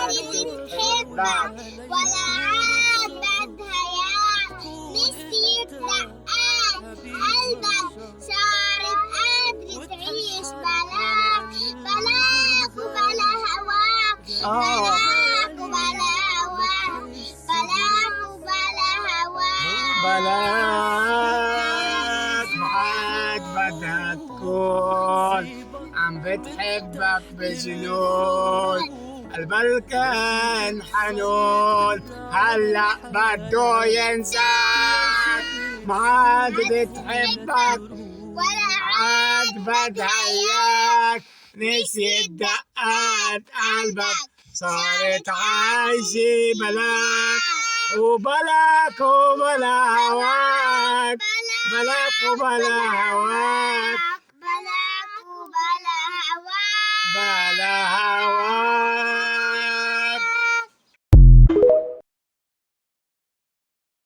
بتحبك ولا عاد بدها نسيت دقات قلبك صارت قادرة تعيش بلاك بلاك وبلا هواك بلاك وبلا هواك بلاك وبلا هواك بلاك بعد بدها تكون عم بتحبك بجنون قلبك كان حنون هلا بده ينساك ما عاد بتحبك ولا عاد بدها اياك نسيت دقات قلبك صارت عايشة بلاك وبلاك وبلا هواك بلاك وبلا هواك بلاك وبلا هواك بلا هواك